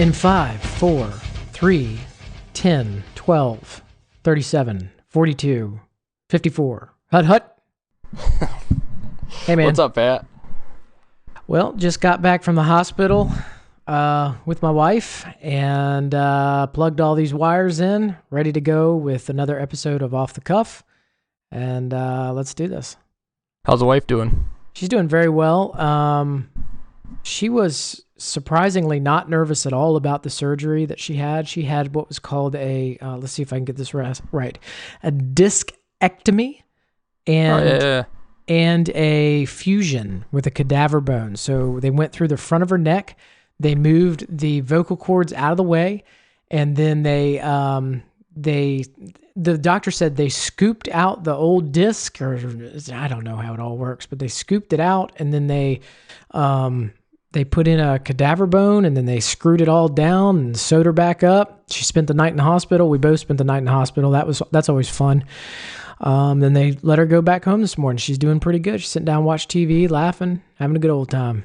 In 5, 4, 3, 10, 12, 37, 42, 54. Hut, hut. Hey, man. What's up, Pat? Well, just got back from the hospital with my wife and plugged all these wires in, ready to go with another episode of Off the Cuff. And let's do this. How's the wife doing? She's doing very well. She was surprisingly not nervous at all about the surgery that she had. She had what was called a, let's see if I can get this right, a discectomy and a fusion with a cadaver bone. So they went through the front of her neck, they moved the vocal cords out of the way, and then the doctor said they scooped out the old disc, or I don't know how it all works, but they scooped it out, and then they put in a cadaver bone, and then they screwed it all down and sewed her back up. She spent the night in the hospital. We both spent the night in the hospital. That's always fun. Then they let her go back home this morning. She's doing pretty good. She's sitting down, watching TV, laughing, having a good old time.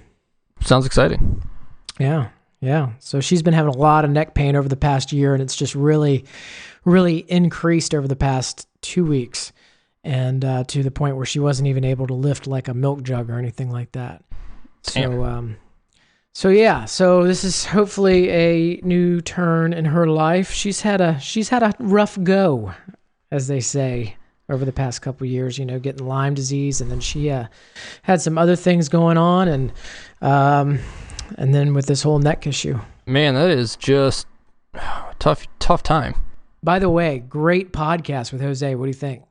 Sounds exciting. Yeah. So she's been having a lot of neck pain over the past year, and it's just really, really increased over the past 2 weeks, and to the point where she wasn't even able to lift like a milk jug or anything like that. So this is hopefully a new turn in her life. She's had a rough go, as they say, over the past couple of years, getting Lyme disease, and then she had some other things going on, and then with this whole neck issue. Man, that is just tough time. By the way, great podcast with Jose. What do you think?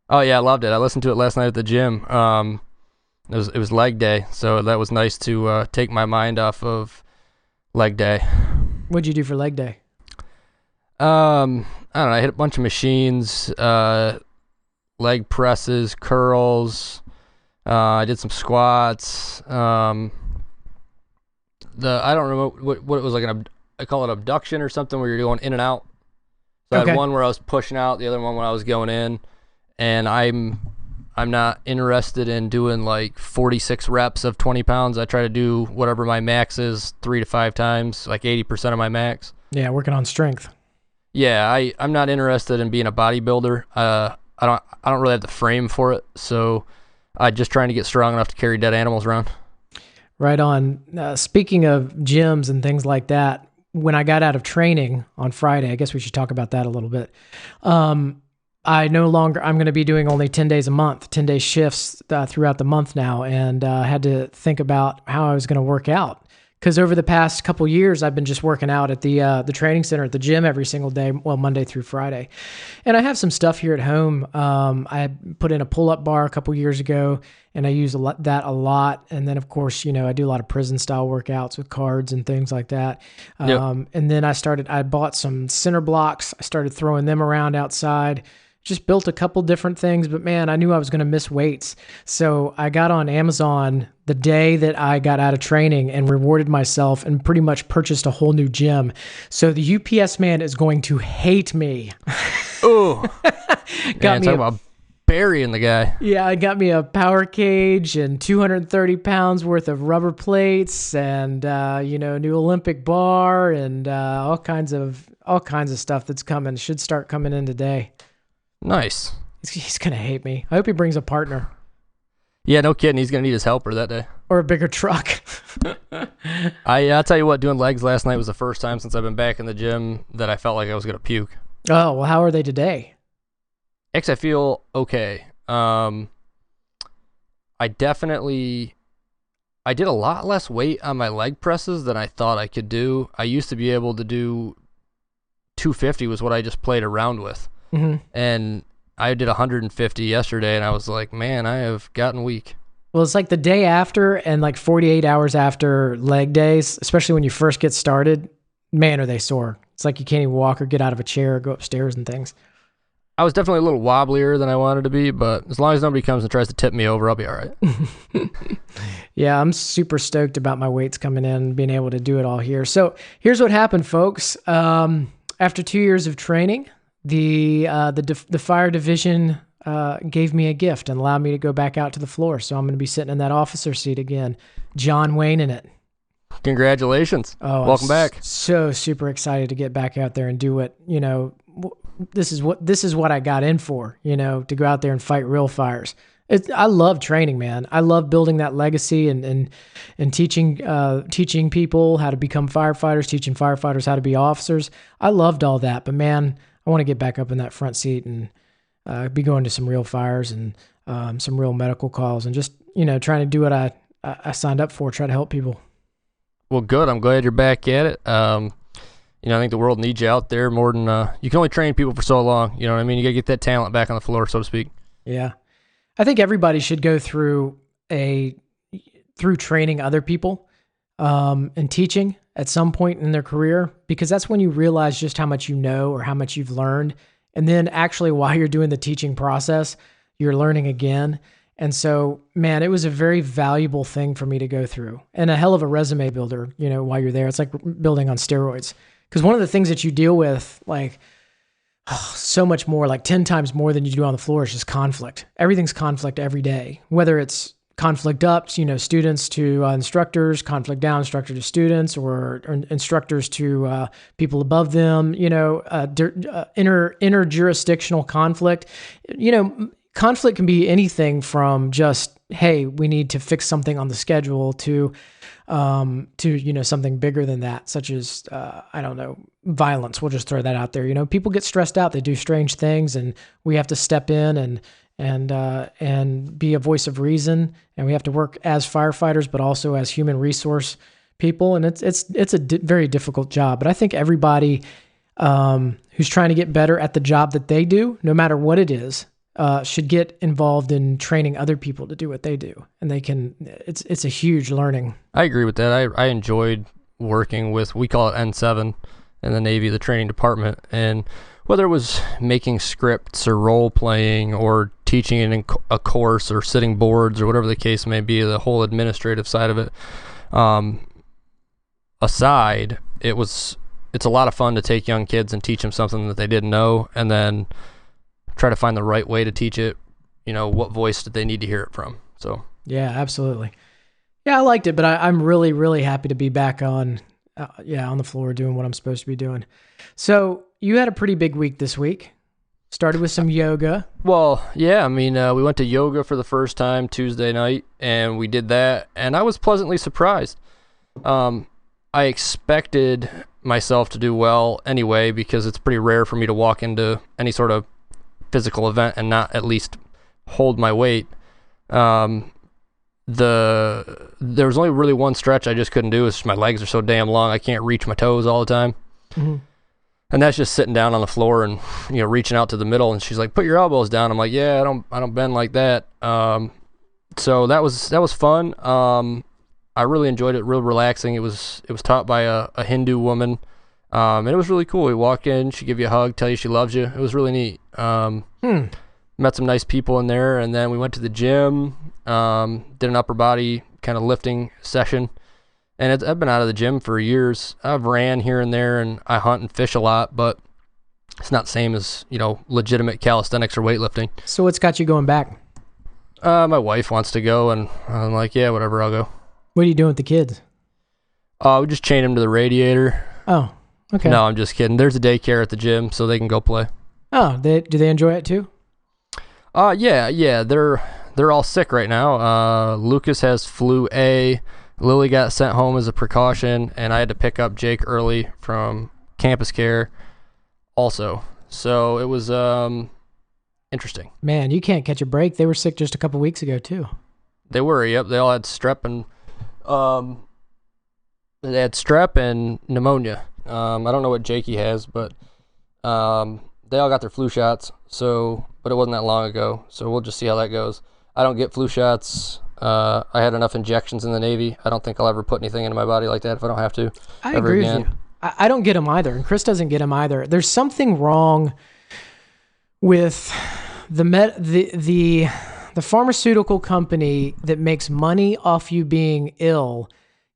Oh yeah, I loved it. I listened to it last night at the gym. It was leg day, so that was nice to take my mind off of leg day. What'd you do for leg day? I don't know. I hit a bunch of machines, leg presses, curls. I did some squats. I don't know what it was like. I call it abduction or something, where you're going in and out. So I had one where I was pushing out, the other one when I was going in, and I'm not interested in doing like 46 reps of 20 pounds. I try to do whatever my max is 3 to 5 times, like 80% of my max. Yeah, working on strength. Yeah, I'm not interested in being a bodybuilder. I don't really have the frame for it, so I'm just trying to get strong enough to carry dead animals around. Right on. Speaking of gyms and things like that, when I got out of training on Friday, I guess we should talk about that a little bit. I'm going to be doing only 10 days a month, 10-day shifts throughout the month now, and had to think about how I was going to work out. Because over the past couple years, I've been just working out at the training center at the gym every single day, well, Monday through Friday. And I have some stuff here at home. I put in a pull-up bar a couple years ago, and I use that a lot. And then, of course, I do a lot of prison-style workouts with cards and things like that. Yep. And then I bought some center blocks. I started throwing them around outside. Just built a couple different things, but man, I knew I was going to miss weights. So I got on Amazon the day that I got out of training and rewarded myself and pretty much purchased a whole new gym. So the UPS man is going to hate me. Oh, talk about burying the guy. Yeah, I got me a power cage and 230 pounds worth of rubber plates and, new Olympic bar and all kinds of stuff that's coming. Should start coming in today. Nice. He's going to hate me. I hope he brings a partner. Yeah, no kidding. He's going to need his helper that day. Or a bigger truck. I'll tell you what, doing legs last night was the first time since I've been back in the gym that I felt like I was going to puke. Oh, well, how are they today? Actually, I feel okay. I did a lot less weight on my leg presses than I thought I could do. I used to be able to do 250 was what I just played around with. Mm-hmm. And I did 150 yesterday, and I was like, man, I have gotten weak. Well, it's like the day after and like 48 hours after leg days, especially when you first get started, man, are they sore. It's like you can't even walk or get out of a chair or go upstairs and things. I was definitely a little wobblier than I wanted to be, but as long as nobody comes and tries to tip me over, I'll be all right. Yeah, I'm super stoked about my weights coming in and being able to do it all here. So here's what happened, folks. After 2 years of training, the fire division gave me a gift and allowed me to go back out to the floor. So I'm going to be sitting in that officer seat again. John Wayne in it. Congratulations. Welcome back. So super excited to get back out there and do what, this is what I got in for, to go out there and fight real fires. I love training, man. I love building that legacy and teaching people how to become firefighters, teaching firefighters how to be officers. I loved all that, but man, I want to get back up in that front seat and be going to some real fires and some real medical calls and just, trying to do what I signed up for, try to help people. Well, good. I'm glad you're back at it. I think the world needs you out there more than you can only train people for so long. You know what I mean? You got to get that talent back on the floor, so to speak. Yeah. I think everybody should go through training other people and teaching at some point in their career, because that's when you realize just how much you know or how much you've learned. And then actually while you're doing the teaching process, you're learning again. And so, man, it was a very valuable thing for me to go through and a hell of a resume builder, while you're there. It's like building on steroids. Because one of the things that you deal with, so much more, 10 times more than you do on the floor, is just conflict. Everything's conflict every day, whether it's conflict up, students to instructors, conflict down, instructor to students, or instructors to people above them, interjurisdictional conflict. Conflict can be anything from just, hey, we need to fix something on the schedule to something bigger than that, such as, violence. We'll just throw that out there. People get stressed out. They do strange things, and we have to step in and be a voice of reason. And we have to work as firefighters, but also as human resource people. And it's a very difficult job. But I think everybody who's trying to get better at the job that they do, no matter what it is, should get involved in training other people to do what they do. And it's a huge learning. I agree with that. I enjoyed working with, we call it N7 in the Navy, the training department. And whether it was making scripts or role playing or teaching in a course or sitting boards or whatever the case may be, the whole administrative side of it aside, it's a lot of fun to take young kids and teach them something that they didn't know, and then try to find the right way to teach it. What voice did they need to hear it from? So yeah, absolutely. Yeah, I liked it, but I'm really, really happy to be back on the floor doing what I'm supposed to be doing. So you had a pretty big week this week. Started with some yoga. Well, yeah, we went to yoga for the first time Tuesday night, and we did that, and I was pleasantly surprised. I expected myself to do well anyway, because it's pretty rare for me to walk into any sort of physical event and not at least hold my weight. There was only really one stretch I just couldn't do. It's just my legs are so damn long, I can't reach my toes all the time. Mm-hmm. And that's just sitting down on the floor and reaching out to the middle. And she's like, "Put your elbows down." I'm like, "Yeah, I don't bend like that." So that was fun. I really enjoyed it. Real relaxing. It was taught by a Hindu woman. And it was really cool. We walk in, she give you a hug, tell you she loves you. It was really neat. Met some nice people in there, and then we went to the gym, did an upper body kind of lifting session. And I've been out of the gym for years. I've ran here and there, and I hunt and fish a lot, but it's not the same as, legitimate calisthenics or weightlifting. So what's got you going back? My wife wants to go, and I'm like, yeah, whatever, I'll go. What are you doing with the kids? We just chain them to the radiator. Oh, okay. No, I'm just kidding. There's a daycare at the gym, so they can go play. Oh, do they enjoy it too? Yeah. They're all sick right now. Lucas has flu A. Lily got sent home as a precaution, and I had to pick up Jake early from campus care also. So it was interesting. Man, you can't catch a break. They were sick just a couple weeks ago too. They were, yep. They all had strep and pneumonia. I don't know what Jakey has, but they all got their flu shots. But it wasn't that long ago, so we'll just see how that goes. I don't get flu shots. I had enough injections in the Navy. I don't think I'll ever put anything into my body like that if I don't have to. I agree with you. I don't get them either, and Chris doesn't get them either. There's something wrong with the pharmaceutical company that makes money off you being ill,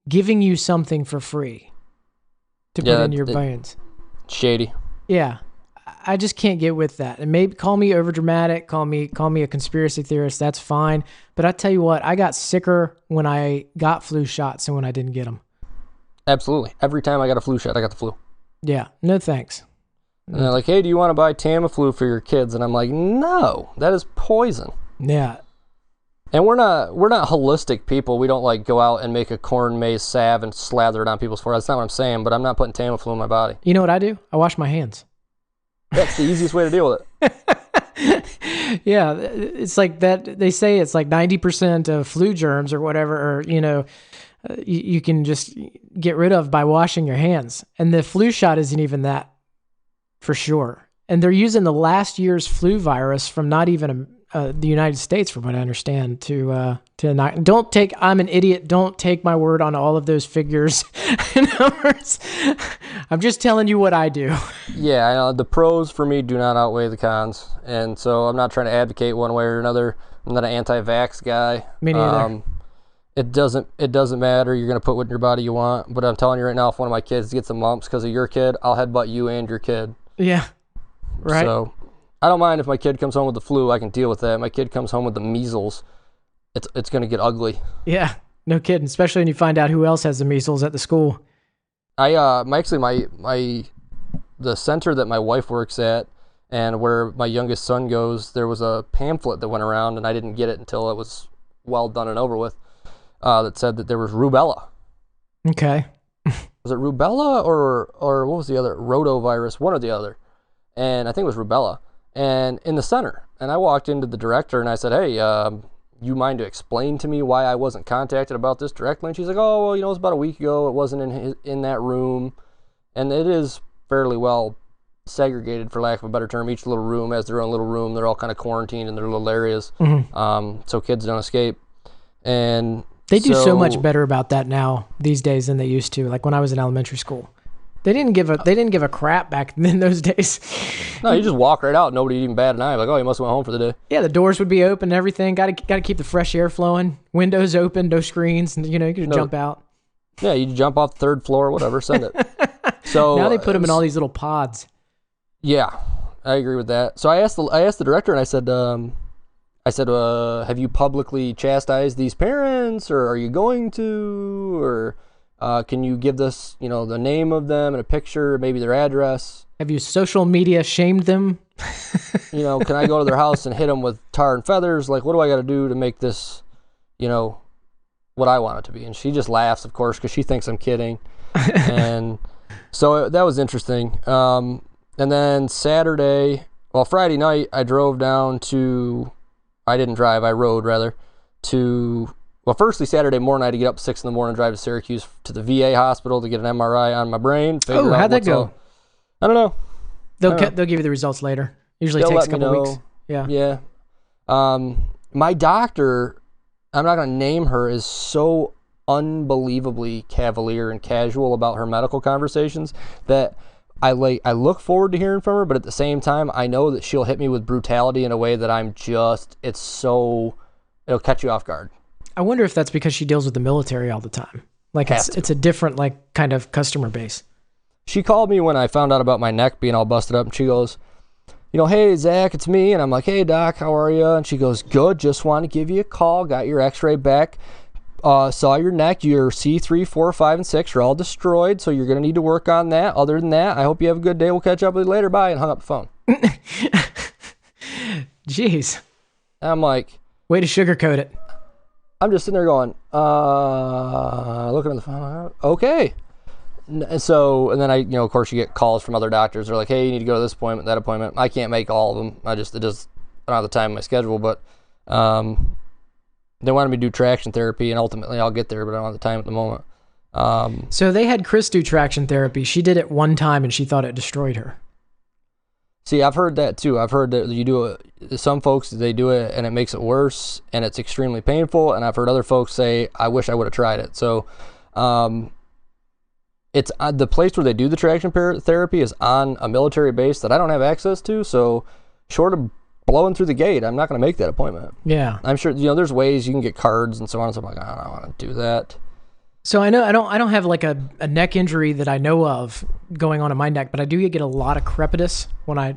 giving you something for free to put in your veins. Shady. Yeah. I just can't get with that. And maybe call me overdramatic, call me a conspiracy theorist, that's fine. But I tell you what, I got sicker when I got flu shots than when I didn't get them. Absolutely. Every time I got a flu shot, I got the flu. Yeah. No thanks. And they're like, hey, do you want to buy Tamiflu for your kids? And I'm like, no, that is poison. Yeah. And we're not holistic people. We don't like go out and make a corn maze salve and slather it on people's forehead. That's not what I'm saying, but I'm not putting Tamiflu in my body. You know what I do? I wash my hands. That's the easiest way to deal with it. Yeah, it's like that. They say it's like 90% of flu germs or whatever, or, you can just get rid of by washing your hands. And the flu shot isn't even that, for sure. And they're using the last year's flu virus from not even the United States, from what I understand, to not. Don't take. I'm an idiot. Don't take my word on all of those figures and numbers. I'm just telling you what I do. Yeah, I know the pros for me do not outweigh the cons, and so I'm not trying to advocate one way or another. I'm not an anti-vax guy. Me neither. It doesn't matter. You're gonna put what in your body you want. But I'm telling you right now, if one of my kids gets the mumps because of your kid, I'll headbutt you and your kid. Yeah. Right. So I don't mind if my kid comes home with the flu. I can deal with that. My kid comes home with the measles. It's going to get ugly. Yeah, no kidding. Especially when you find out who else has the measles at the school. The center that my wife works at and where my youngest son goes, there was a pamphlet that went around, and I didn't get it until it was well done and over with, that said that there was rubella. Okay. Was it rubella or what was the other? Rotavirus, one or the other. And I think it was rubella. And in the center. And I walked into the director and I said, hey, you mind to explain to me why I wasn't contacted about this directly? And she's like, oh, well, it was about a week ago. It wasn't in that room. And it is fairly well segregated, for lack of a better term. Each little room has their own little room. They're all kind of quarantined in their little areas, so kids don't escape. And they do so much better about that now these days than they used to. Like when I was in elementary school. They didn't give a crap back in those days. No, you just walk right out. Nobody even bat an eye. Like, oh, you must have went home for the day. Yeah, the doors would be open and everything. Got to keep the fresh air flowing. Windows open, no screens, and you could jump out. Yeah, you jump off the third floor, whatever, send it. So now they put them in all these little pods. Yeah, I agree with that. So I asked the director, and I said, have you publicly chastised these parents, or are you going to, or can you give us, the name of them and a picture, maybe their address? Have you social media shamed them? Can I go to their house and hit them with tar and feathers? Like, what do I got to do to make this, what I want it to be? And she just laughs, of course, because she thinks I'm kidding. And so that was interesting. And then Friday night, I drove down to, I didn't drive, I rode rather, firstly, Saturday morning, I had to get up at 6 in the morning, drive to Syracuse to the VA hospital to get an MRI on my brain. Oh, how'd that go? I don't know. They'll give you the results later. Usually takes a couple weeks. Yeah. Yeah. My doctor, I'm not going to name her, is so unbelievably cavalier and casual about her medical conversations that I look forward to hearing from her, but at the same time, I know that she'll hit me with brutality in a way that it'll catch you off guard. I wonder if that's because she deals with the military all the time. Like it's a different kind of customer base. She called me when I found out about my neck being all busted up, and she goes, hey, Zach, it's me. And I'm like, hey, Doc, how are you? And she goes, good, just want to give you a call. Got your x-ray back. Saw your neck. Your C3, 4, 5, and 6 are all destroyed, so you're going to need to work on that. Other than that, I hope you have a good day. We'll catch up with you later. Bye, and hung up the phone. Jeez. And I'm like... way to sugarcoat it. I'm just sitting there going, looking at the phone. Okay. And then I, of course, you get calls from other doctors. They're like, hey, you need to go to this appointment, that appointment. I can't make all of them. I don't have the time in my schedule, but they wanted me to do traction therapy, and ultimately I'll get there, but I don't have the time at the moment. So they had Chris do traction therapy. She did it one time, and she thought it destroyed her. See, I've heard that too. I've heard that you do it. Some folks, they do it and it makes it worse and it's extremely painful. And I've heard other folks say, I wish I would have tried it. So, it's the place where they do the traction therapy is on a military base that I don't have access to. So, short of blowing through the gate, I'm not going to make that appointment. Yeah, I'm sure there's ways you can get cards and so on. So I'm like, I don't want to do that. So I know I don't have like a neck injury that I know of going on in my neck, but I do get a lot of crepitus when I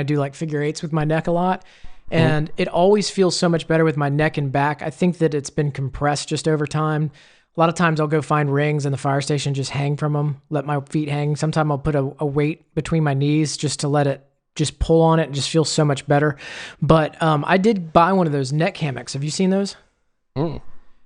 do like figure eights with my neck a lot. And it always feels so much better with my neck and back. I think that it's been compressed just over time. A lot of times I'll go find rings in the fire station, just hang from them, let my feet hang. Sometimes I'll put a weight between my knees just to let it just pull on it and just feel so much better. But I did buy one of those neck hammocks. Have you seen those?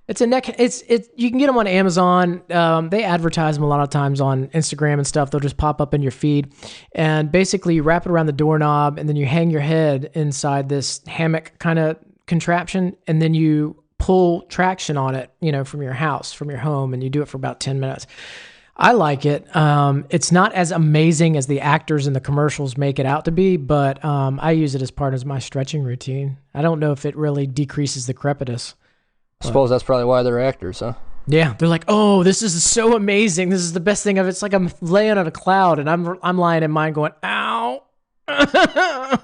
It's a neck. You can get them on Amazon. They advertise them a lot of times on Instagram and stuff. They'll just pop up in your feed, and basically you wrap it around the doorknob, and then you hang your head inside this hammock kind of contraption, and then you pull traction on it, from your house, from your home, and you do it for about 10 minutes. I like it. It's not as amazing as the actors in the commercials make it out to be, but I use it as part of my stretching routine. I don't know if it really decreases the crepitus. I suppose that's probably why they're actors, huh? Yeah, they're like, oh, this is so amazing. This is the best thing of it. It's like I'm laying on a cloud, and I'm lying in mine going, ow. I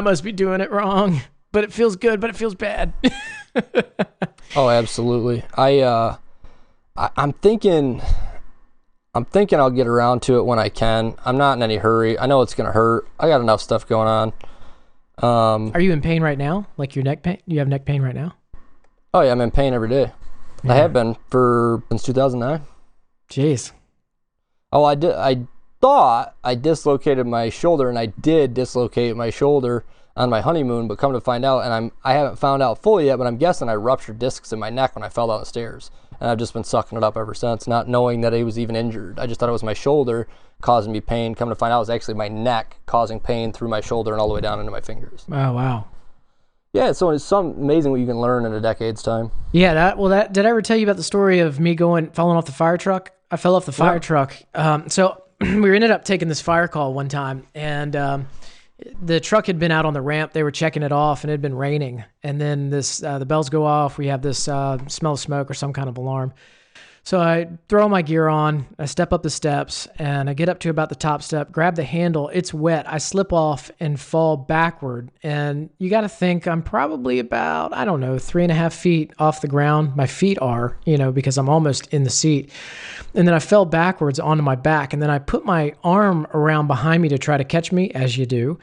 must be doing it wrong. But it feels good, but it feels bad. Oh, absolutely. I'm thinking I'll get around to it when I can. I'm not in any hurry. I know it's gonna hurt. I got enough stuff going on. Are you in pain right now? Like your neck pain? You have neck pain right now? Oh yeah, I'm in pain every day. Yeah. I have been since 2009. Jeez. Oh, I thought I dislocated my shoulder, and I did dislocate my shoulder on my honeymoon, but come to find out, and I haven't found out fully yet, but I'm guessing I ruptured discs in my neck when I fell down the stairs, and I've just been sucking it up ever since, not knowing that I was even injured. I just thought it was my shoulder causing me pain. Come to find out, it was actually my neck causing pain through my shoulder and all the way down into my fingers. Oh, wow. Yeah, so it's amazing what you can learn in a decade's time. Yeah, did I ever tell you about the story of me falling off the fire truck? I fell off the fire truck. So we ended up taking this fire call one time, and the truck had been out on the ramp. They were checking it off, and it had been raining. And then the bells go off. We have this smell of smoke or some kind of alarm. So I throw my gear on, I step up the steps, and I get up to about the top step, grab the handle. It's wet. I slip off and fall backward. And you got to think I'm probably about, 3.5 feet off the ground. My feet are, because I'm almost in the seat. And then I fell backwards onto my back. And then I put my arm around behind me to try to catch me, as you do.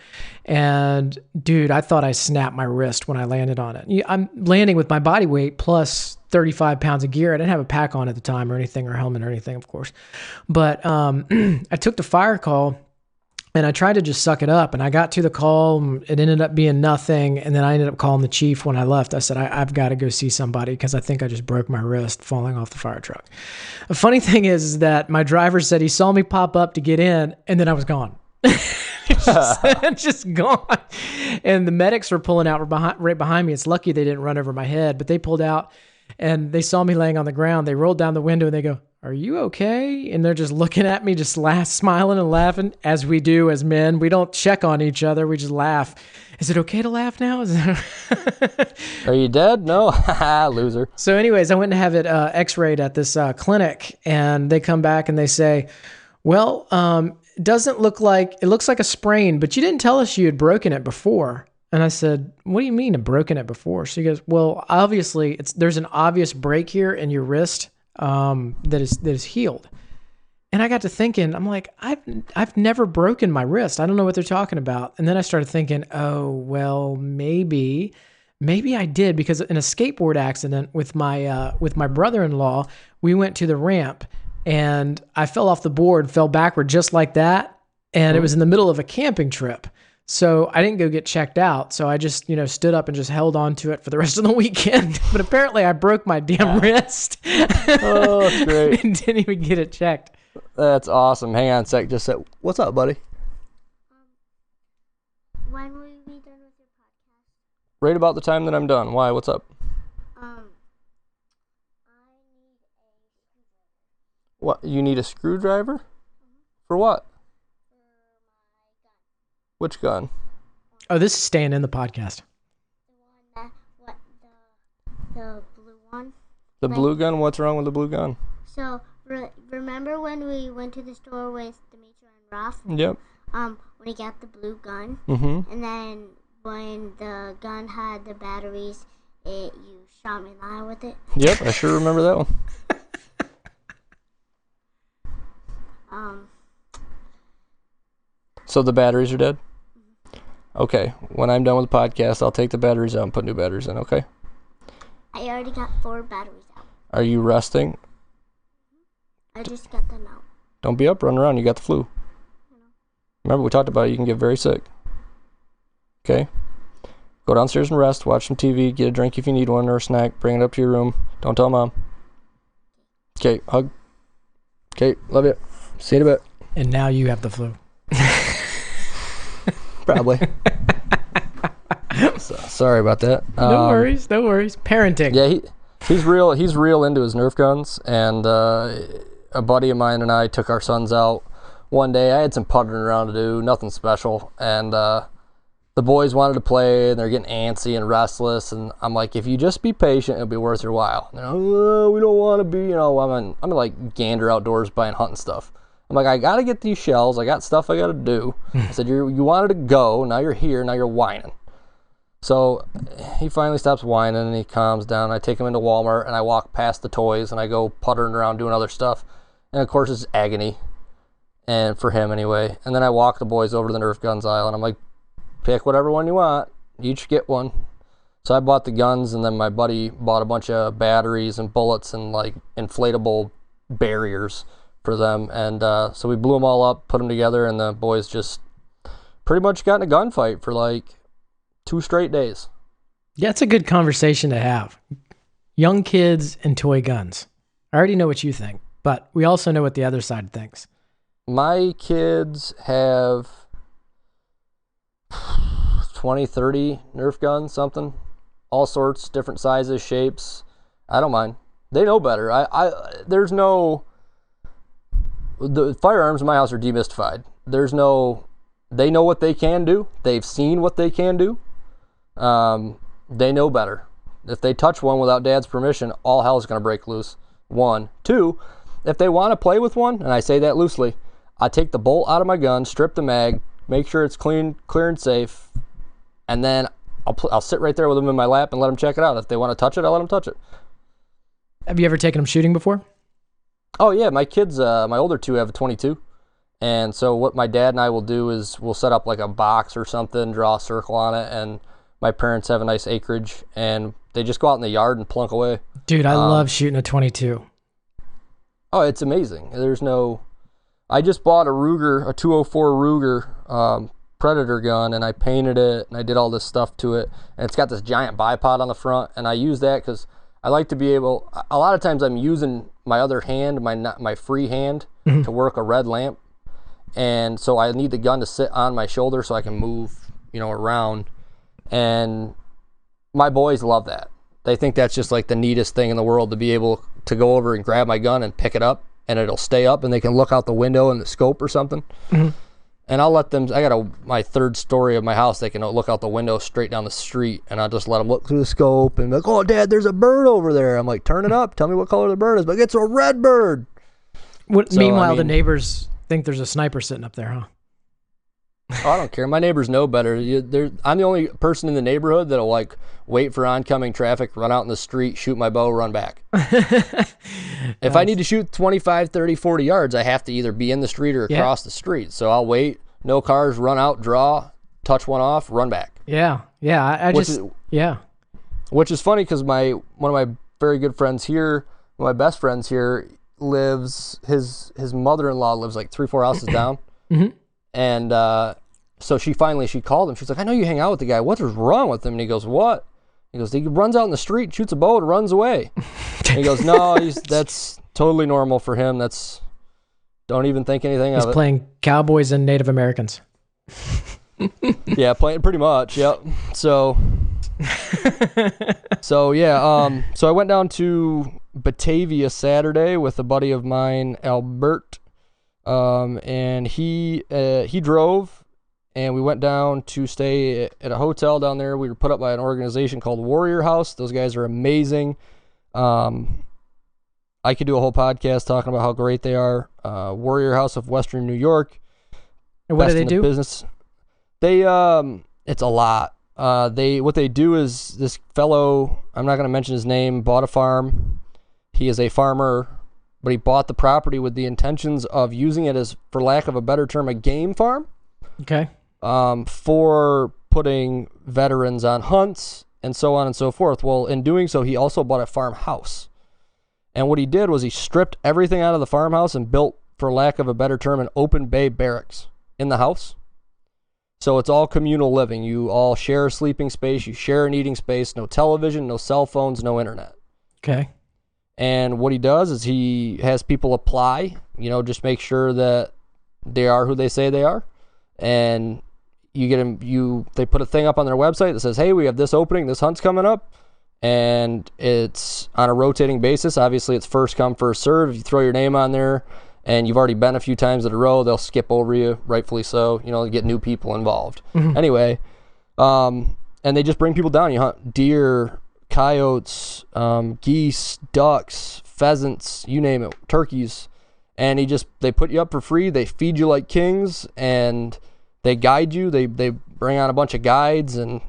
And dude, I thought I snapped my wrist when I landed on it. I'm landing with my body weight plus 35 pounds of gear. I didn't have a pack on at the time or anything, or helmet or anything, of course. But I took the fire call, and I tried to just suck it up. And I got to the call. It ended up being nothing. And then I ended up calling the chief when I left. I said, I've got to go see somebody because I think I just broke my wrist falling off the fire truck. The funny thing is that my driver said he saw me pop up to get in, and then I was gone. just gone. And the medics were pulling out right behind me. It's lucky they didn't run over my head, but they pulled out. And they saw me laying on the ground. They rolled down the window and they go, "Are you okay?" And they're just looking at me, just smiling and laughing, as we do as men. We don't check on each other. We just laugh. Is it okay to laugh now? Are you dead? No. Loser. So anyways, I went to have it x-rayed at this clinic, and they come back and they say, well, it looks like a sprain, but you didn't tell us you had broken it before. And I said, what do you mean I've broken it before? She goes, well, obviously there's an obvious break here in your wrist that is healed. And I got to thinking, I'm like, I've never broken my wrist. I don't know what they're talking about. And then I started thinking, oh, well, maybe I did, because in a skateboard accident with my brother-in-law, we went to the ramp and I fell off the board, fell backward just like that. And it was in the middle of a camping trip. So I didn't go get checked out. So I just, stood up and just held on to it for the rest of the weekend. But apparently I broke my damn wrist. Oh, that's great. And didn't even get it checked. That's awesome. Hang on a sec. Just said, what's up, buddy? When will you be done with your podcast? Right about the time that I'm done. Why? What's up? I need a screwdriver. What? You need a screwdriver? For what? Which gun? Oh, this is staying in the podcast. The blue one. The blue gun? What's wrong with the blue gun? So, remember when we went to the store with Demetra and Ralph? Yep. When we got the blue gun. Mm-hmm. And then when the gun had the batteries, you shot me in the eye with it. Yep, I sure remember that one. So the batteries are dead? Okay, when I'm done with the podcast, I'll take the batteries out and put new batteries in, okay? I already got 4 batteries out. Are you resting? I just got them out. Don't be up running around. You got the flu. Remember, we talked about it. You can get very sick. Okay? Go downstairs and rest. Watch some TV. Get a drink if you need one or a snack. Bring it up to your room. Don't tell Mom. Okay, hug. Okay, love you. See you in a bit. And now you have the flu. Probably. So, sorry about that. No worries. Parenting. Yeah, he's real into his Nerf guns, and a buddy of mine and I took our sons out one day. I had some puttering around to do, nothing special, and the boys wanted to play, and they're getting antsy and restless, and I'm like, if you just be patient, it'll be worth your while. They're like, oh, we don't want to be, I'm in like Gander Outdoors buying hunting stuff. I'm like, I got to get these shells. I got stuff I got to do. I said, you wanted to go. Now you're here. Now you're whining. So he finally stops whining and he calms down. I take him into Walmart and I walk past the toys and I go puttering around doing other stuff. And of course it's agony, and for him anyway. And then I walk the boys over to the Nerf Guns aisle and I'm like, pick whatever one you want. You each get one. So I bought the guns, and then my buddy bought a bunch of batteries and bullets and like inflatable barriers for them. And so we blew them all up, put them together, and the boys just pretty much got in a gunfight for like 2 straight days. Yeah, it's a good conversation to have. Young kids and toy guns. I already know what you think, but we also know what the other side thinks. My kids have 20, 30 Nerf guns, something. All sorts, different sizes, shapes. I don't mind. They know better. There's no... The firearms in my house are demystified. They know what they can do. They've seen what they can do. They know better. If they touch one without Dad's permission, all hell's going to break loose. 1. 2, if they want to play with one, and I say that loosely, I take the bolt out of my gun, strip the mag, make sure it's clear and safe, and then I'll sit right there with them in my lap and let them check it out. If they want to touch it, I'll let them touch it. Have you ever taken them shooting before? Oh, yeah. My kids, my older 2 have a 22. And so what my dad and I will do is we'll set up like a box or something, draw a circle on it, and my parents have a nice acreage, and they just go out in the yard and plunk away. Dude, I love shooting a 22. Oh, it's amazing. I just bought a 204 Ruger Predator gun, and I painted it, and I did all this stuff to it, and it's got this giant bipod on the front, and I use that because I like to be able, a lot of times I'm using my other hand, my free hand, to work a red lamp, and so I need the gun to sit on my shoulder so I can move, around, and my boys love that. They think that's just like the neatest thing in the world, to be able to go over and grab my gun and pick it up, and it'll stay up, and they can look out the window in the scope or something. Mm-hmm. And I'll let them, I got my 3rd story of my house, they can look out the window straight down the street, and I'll just let them look through the scope and be like, oh, Dad, there's a bird over there. I'm like, turn it up. Tell me what color the bird is. But it's a red bird. Meanwhile, the neighbors think there's a sniper sitting up there, huh? Oh, I don't care. My neighbors know better. I'm the only person in the neighborhood that'll like wait for oncoming traffic, run out in the street, shoot my bow, run back. If I need to shoot 25, 30, 40 yards, I have to either be in the street or across the street. So I'll wait, no cars, run out, draw, touch one off, run back. Yeah. Which is funny because one of my very good friends here, one of my best friends here, his mother-in-law lives like 3-4 houses down. Mm-hmm. And so she called him. She's like, I know you hang out with the guy. What's wrong with him? And he goes, what? He goes, he runs out in the street, shoots a bow, and runs away. And he goes, no, that's totally normal for him. Don't even think anything of it. He's playing cowboys and Native Americans. Yeah, playing pretty much. Yep. So yeah. So I went down to Batavia Saturday with a buddy of mine, Albert. And he drove, and we went down to stay at a hotel down there. We were put up by an organization called Warrior House. Those guys are amazing. I could do a whole podcast talking about how great they are. Warrior House of Western New York. And what do they do? Business. They, it's a lot. What they do is, this fellow, I'm not going to mention his name, bought a farm. He is a farmer, but he bought the property with the intentions of using it as, for lack of a better term, a game farm. Okay. For putting veterans on hunts and so on and so forth. Well, in doing so, he also bought a farmhouse. And what he did was he stripped everything out of the farmhouse and built, for lack of a better term, an open bay barracks in the house. So it's all communal living. You all share a sleeping space. You share an eating space. No television, no cell phones, no internet. Okay. And what he does is he has people apply, just make sure that they are who they say they are. And you get them, they put a thing up on their website that says, hey, we have this opening, this hunt's coming up. And it's on a rotating basis. Obviously, it's first come, first serve. If you throw your name on there and you've already been a few times in a row, they'll skip over you, rightfully so, get new people involved. Mm-hmm. Anyway, and they just bring people down. You hunt deer, coyotes, geese, ducks, pheasants, you name it, turkeys. And they put you up for free. They feed you like kings, and they guide you. They bring on a bunch of guides, and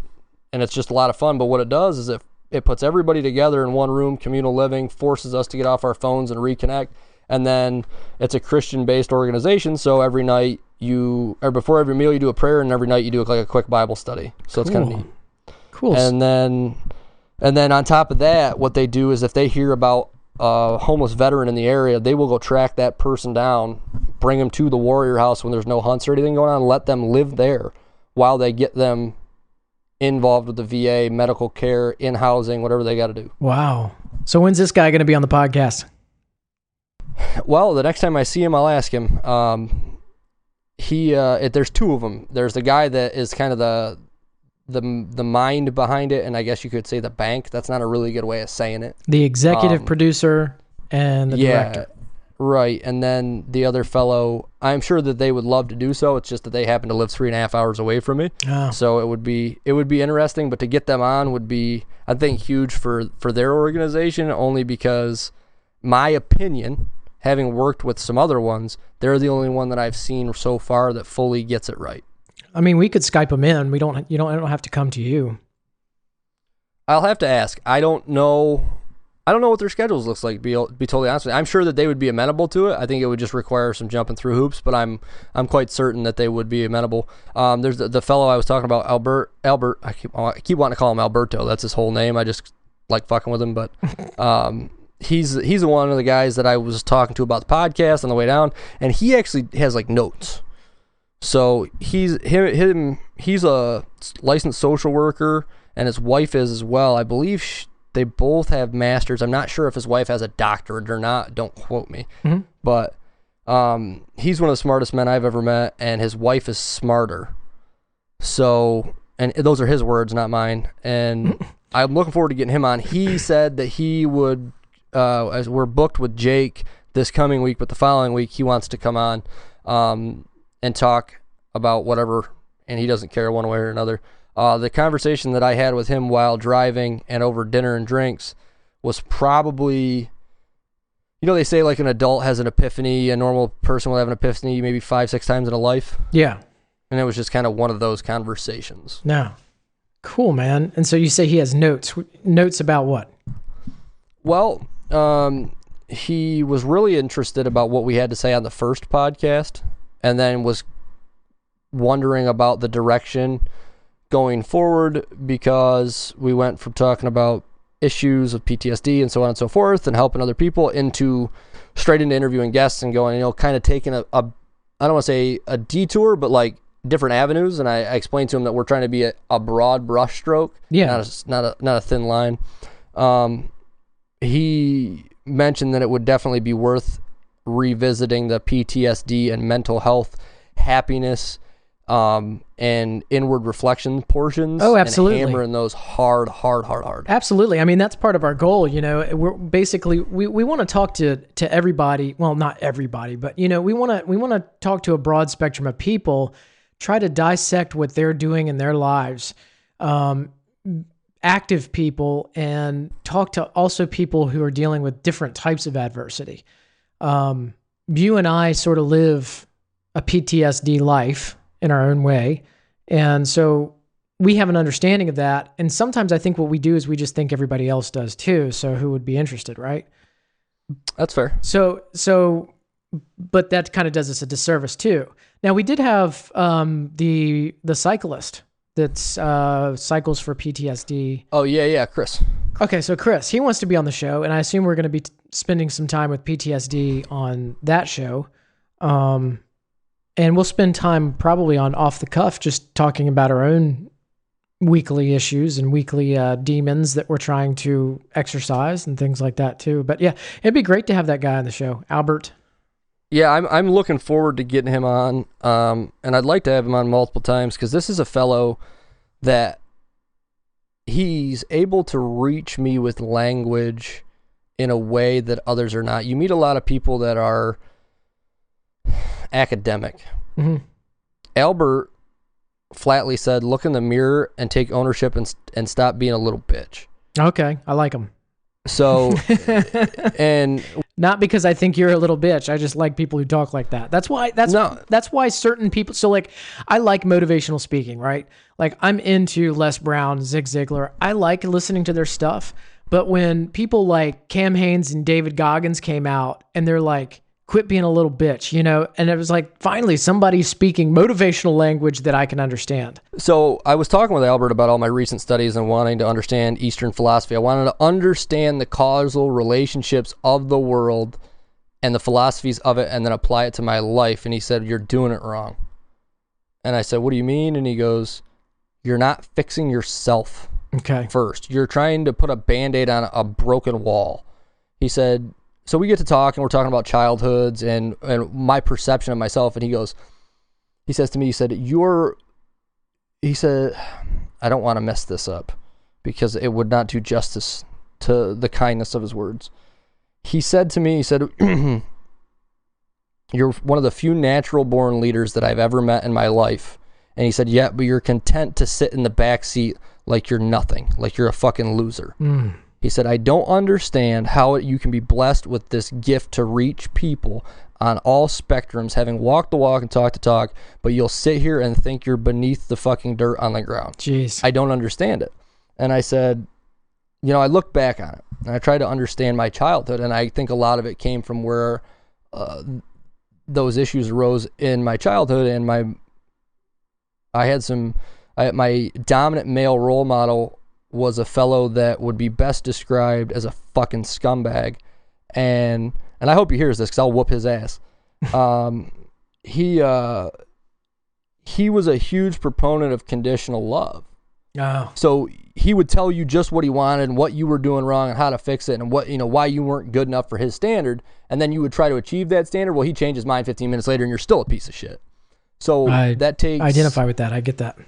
it's just a lot of fun. But what it does is it puts everybody together in one room, communal living, forces us to get off our phones and reconnect. And then it's a Christian-based organization, so every night before every meal you do a prayer, and every night you do like a quick Bible study. So it's kind of neat. Cool. And then on top of that, what they do is if they hear about a homeless veteran in the area, they will go track that person down, bring them to the warrior house when there's no hunts or anything going on, and let them live there while they get them involved with the VA, medical care, in housing, whatever they got to do. Wow. So when's this guy going to be on the podcast? Well, the next time I see him, I'll ask him. There's two of them. There's the guy that is kind of the mind behind it, and I guess you could say the bank. That's not a really good way of saying it. The executive producer and the director. Right. And then the other fellow, I'm sure that they would love to do so. It's just that they happen to live 3.5 hours away from me. Oh. So it would be interesting, but to get them on would be, I think, huge for their organization, only because my opinion, having worked with some other ones, they're the only one that I've seen so far that fully gets it right. I mean, we could Skype them in. I don't have to come to you. I'll have to ask. I don't know what their schedules looks like, be totally honest with you. I'm sure that they would be amenable to it. I think it would just require some jumping through hoops, but I'm quite certain that they would be amenable. There's the fellow I was talking about, Albert. I keep wanting to call him Alberto. That's his whole name. I just like fucking with him, but he's one of the guys that I was talking to about the podcast on the way down, and he actually has like notes. So he's a licensed social worker, and his wife is as well. I believe they both have masters. I'm not sure if his wife has a doctorate or not. Don't quote me. Mm-hmm. But he's one of the smartest men I've ever met, and his wife is smarter. So, and those are his words, not mine. And I'm looking forward to getting him on. He said that he would, as we're booked with Jake this coming week, but the following week he wants to come on and talk about whatever, and he doesn't care one way or another. The conversation that I had with him while driving and over dinner and drinks was probably, they say like an adult has an epiphany, a normal person will have an epiphany maybe 5-6 times in a life. Yeah. And it was just kind of one of those conversations. No. Cool, man. And so you say he has notes. Notes about what? Well, he was really interested about what we had to say on the first podcast, and then was wondering about the direction going forward, because we went from talking about issues of PTSD and so on and so forth and helping other people straight into interviewing guests and going, kind of taking I don't want to say a detour, but like different avenues. And I explained to him that we're trying to be a broad brush stroke, not a thin line. He mentioned that it would definitely be worth revisiting the PTSD and mental health, happiness, and inward reflection portions. Oh, absolutely. And hammering those hard. Absolutely. I mean, that's part of our goal. We're basically, we want to talk to everybody. Well, not everybody, but we want to talk to a broad spectrum of people, try to dissect what they're doing in their lives, active people, and talk to also people who are dealing with different types of adversity. You and I sort of live a PTSD life in our own way. And so we have an understanding of that. And sometimes I think what we do is we just think everybody else does too. So who would be interested, right? That's fair. So, but that kind of does us a disservice too. Now we did have the cyclist that's cycles for PTSD. Oh yeah, Chris. Okay, so Chris, he wants to be on the show, and I assume we're going to be spending some time with PTSD on that show. And we'll spend time probably on Off the Cuff, just talking about our own weekly issues and weekly demons that we're trying to exercise and things like that too. But yeah, it'd be great to have that guy on the show, Albert. Yeah, I'm looking forward to getting him on, and I'd like to have him on multiple times because this is a fellow that he's able to reach me with language in a way that others are not. You meet a lot of people that are academic. Mm-hmm. Albert flatly said, look in the mirror and take ownership and stop being a little bitch. Okay, I like him. So, and not because I think you're a little bitch. I just like people who talk like that. That's why certain people. So like, I like motivational speaking, right? Like I'm into Les Brown, Zig Ziglar. I like listening to their stuff. But when people like Cam Hanes and David Goggins came out and they're like, quit being a little bitch, you know? And it was like, finally, somebody's speaking motivational language that I can understand. So I was talking with Albert about all my recent studies and wanting to understand Eastern philosophy. I wanted to understand the causal relationships of the world and the philosophies of it and then apply it to my life. And he said, you're doing it wrong. And I said, what do you mean? And he goes, you're not fixing yourself first. You're trying to put a Band-Aid on a broken wall. He said, so we get to talk and we're talking about childhoods and my perception of myself. And he says to me, he said, I don't want to mess this up because it would not do justice to the kindness of his words. He said to me, you're one of the few natural born leaders that I've ever met in my life. And he said, yeah, but you're content to sit in the back seat like you're nothing, like you're a fucking loser. Mm. He said, I don't understand how you can be blessed with this gift to reach people on all spectrums, having walked the walk and talked the talk, but you'll sit here and think you're beneath the fucking dirt on the ground. Jeez. I don't understand it. And I said, you know, I look back on it and I try to understand my childhood, and I think a lot of it came from where those issues arose in my childhood, and my dominant male role model was a fellow that would be best described as a fucking scumbag. And I hope he hears this because I'll whoop his ass. He was a huge proponent of conditional love. Oh. So he would tell you just what he wanted and what you were doing wrong and how to fix it and what, you know, why you weren't good enough for his standard. And then you would try to achieve that standard. Well, he changed his mind 15 minutes later and you're still a piece of shit. So that takes... I identify with that. I get that.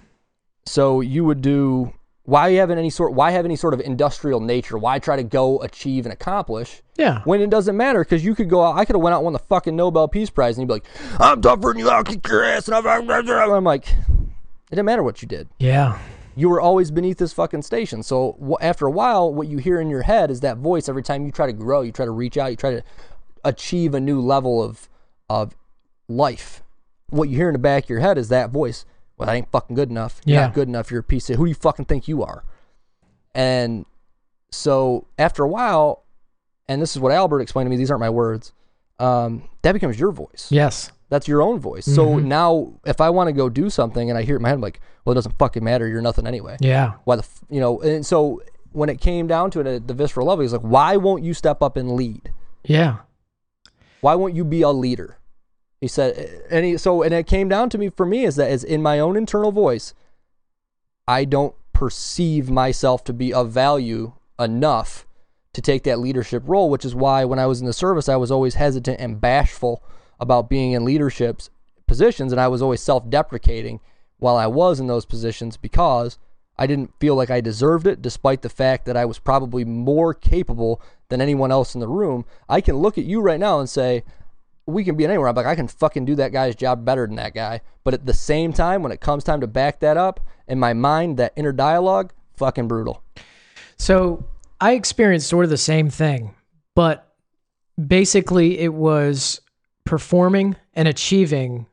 So you would do... Why have any sort of industrial nature? Why try to go achieve and accomplish? Yeah. When it doesn't matter, because you could go out. I could have went out and won the fucking Nobel Peace Prize, and you'd be like, "I'm tougher than you. I'll kick your ass." And I'm like, it didn't matter what you did. Yeah. You were always beneath this fucking station. So after a while, what you hear in your head is that voice. Every time you try to grow, you try to reach out, you try to achieve a new level of life. What you hear in the back of your head is that voice. Well, that ain't fucking good enough. You're not good enough. You're a piece of... Who do you fucking think you are? And so after a while, and this is what Albert explained to me, these aren't my words, that becomes your voice. Yes. That's your own voice. Mm-hmm. So now if I want to go do something and I hear it in my head, I'm like, well, it doesn't fucking matter. You're nothing anyway. Yeah. Why and so when it came down to it at the visceral level, he's like, why won't you step up and lead? Yeah. Why won't you be a leader? He said, and it came down to me, for me, is that as in my own internal voice, I don't perceive myself to be of value enough to take that leadership role, which is why when I was in the service, I was always hesitant and bashful about being in leadership positions, and I was always self-deprecating while I was in those positions because I didn't feel like I deserved it, despite the fact that I was probably more capable than anyone else in the room. I can look at you right now and say, we can be anywhere. I'm like, I can fucking do that guy's job better than that guy. But at the same time, when it comes time to back that up, in my mind, that inner dialogue, fucking brutal. So I experienced sort of the same thing, but basically it was performing and achieving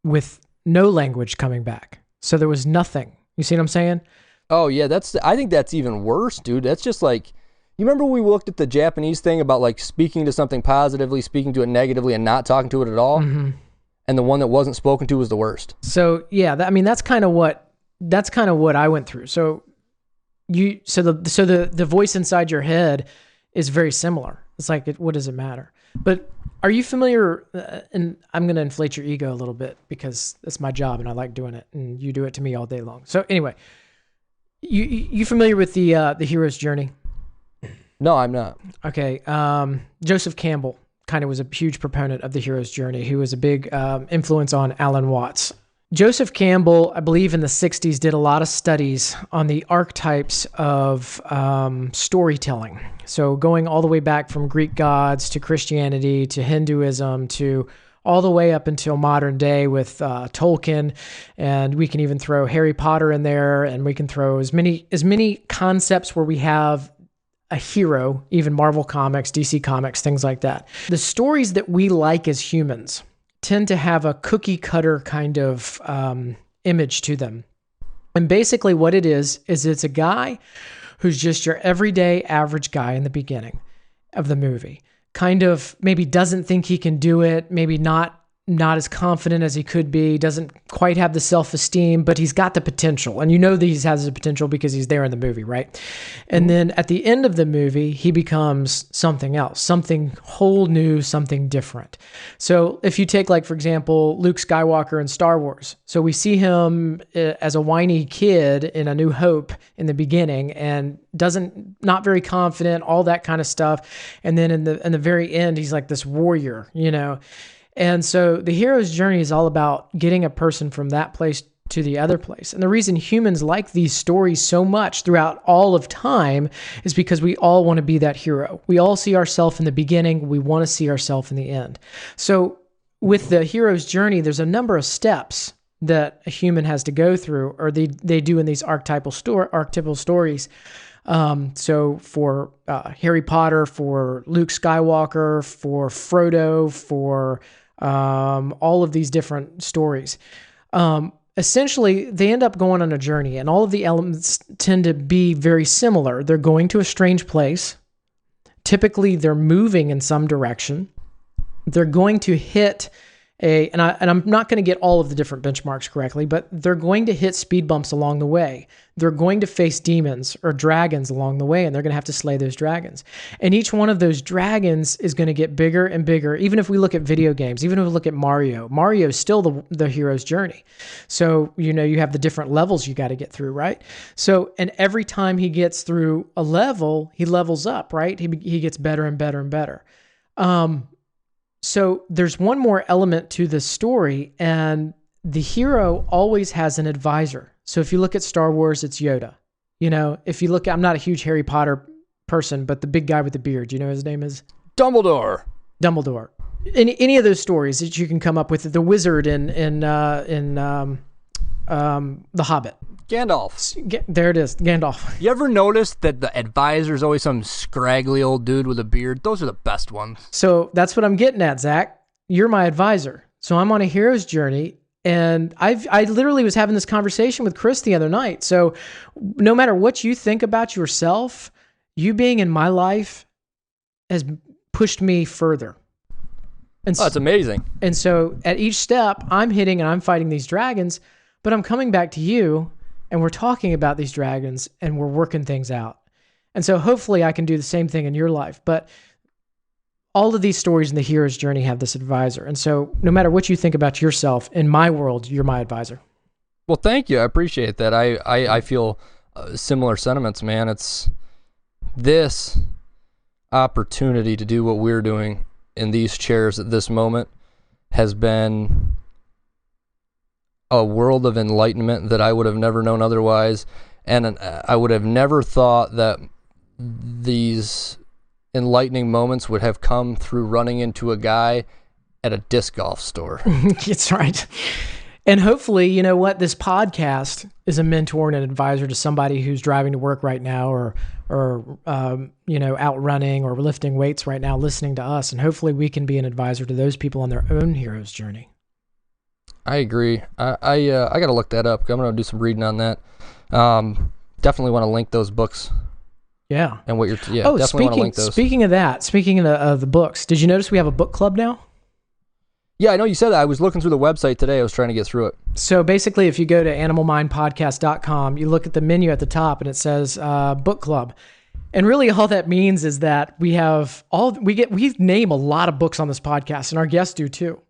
with no language coming back. So there was nothing. You see what I'm saying? Oh yeah, I think that's even worse, dude. That's just like, you remember when we looked at the Japanese thing about like speaking to something positively, speaking to it negatively, and not talking to it at all? Mm-hmm. And the one that wasn't spoken to was the worst. So yeah, that's kind of what I went through. So the voice inside your head is very similar. It's like, what does it matter? But are you familiar, and I'm going to inflate your ego a little bit because it's my job and I like doing it, and you do it to me all day long. So anyway, you familiar with the hero's journey? No, I'm not. Okay. Joseph Campbell kind of was a huge proponent of the hero's journey, who was a big influence on Alan Watts. Joseph Campbell, I believe in the 60s, did a lot of studies on the archetypes of storytelling. So going all the way back from Greek gods to Christianity to Hinduism to all the way up until modern day with Tolkien, and we can even throw Harry Potter in there, and we can throw as many concepts where we have a hero, even Marvel Comics, DC Comics, things like that. The stories that we like as humans tend to have a cookie cutter kind of image to them. And basically what it is it's a guy who's just your everyday average guy in the beginning of the movie. Kind of maybe doesn't think he can do it, maybe not as confident as he could be, doesn't quite have the self-esteem, but he's got the potential. And you know that he has the potential because he's there in the movie, right? And then at the end of the movie, he becomes something else, something whole new, something different. So if you take, like, for example, Luke Skywalker in Star Wars. So we see him as a whiny kid in A New Hope in the beginning and not very confident, all that kind of stuff. And then in the very end, he's like this warrior, you know? And so the hero's journey is all about getting a person from that place to the other place. And the reason humans like these stories so much throughout all of time is because we all want to be that hero. We all see ourselves in the beginning. We want to see ourselves in the end. So with the hero's journey, there's a number of steps that a human has to go through, or they do in these archetypal stories. So for Harry Potter, for Luke Skywalker, for Frodo, for all of these different stories. Essentially, they end up going on a journey, and all of the elements tend to be very similar. They're going to a strange place. Typically, they're moving in some direction. They're going to hit and I'm not going to get all of the different benchmarks correctly, but they're going to hit speed bumps along the way. They're going to face demons or dragons along the way, and they're going to have to slay those dragons. And each one of those dragons is going to get bigger and bigger. Even if we look at video games, even if we look at Mario is still the hero's journey. So, you know, you have the different levels you got to get through, right? So, and every time he gets through a level, he levels up, right? He gets better and better and better. So there's one more element to the story, and the hero always has an advisor. So if you look at Star Wars, it's Yoda. You know, if you look, I'm not a huge Harry Potter person, but the big guy with the beard, you know his name is? Dumbledore. Any of those stories that you can come up with, the wizard in The Hobbit. Gandalf. There it is, Gandalf. You ever notice that the advisor's always some scraggly old dude with a beard? Those are the best ones. So that's what I'm getting at, Zach. You're my advisor. So I'm on a hero's journey, and I literally was having this conversation with Chris the other night. So no matter what you think about yourself, you being in my life has pushed me further. And that's amazing. And so at each step, I'm hitting and I'm fighting these dragons, but I'm coming back to you, and we're talking about these dragons, and we're working things out. And so hopefully I can do the same thing in your life. But all of these stories in the hero's journey have this advisor. And so no matter what you think about yourself, in my world, you're my advisor. Well, thank you. I appreciate that. I feel similar sentiments, man. It's this opportunity to do what we're doing in these chairs at this moment has been a world of enlightenment that I would have never known otherwise. And I would have never thought that these enlightening moments would have come through running into a guy at a disc golf store. That's right. And hopefully, you know what, this podcast is a mentor and an advisor to somebody who's driving to work right now or you know, out running or lifting weights right now, listening to us. And hopefully we can be an advisor to those people on their own hero's journey. I agree. I got to look that up. I'm going to do some reading on that. Definitely want to link those books. Yeah. And what you're, definitely want to link those. Speaking of that, speaking of the books, did you notice we have a book club now? Yeah, I know you said that. I was looking through the website today. I was trying to get through it. So basically, if you go to animalmindpodcast.com, you look at the menu at the top and it says book club. And really all that means is that we name a lot of books on this podcast, and our guests do too.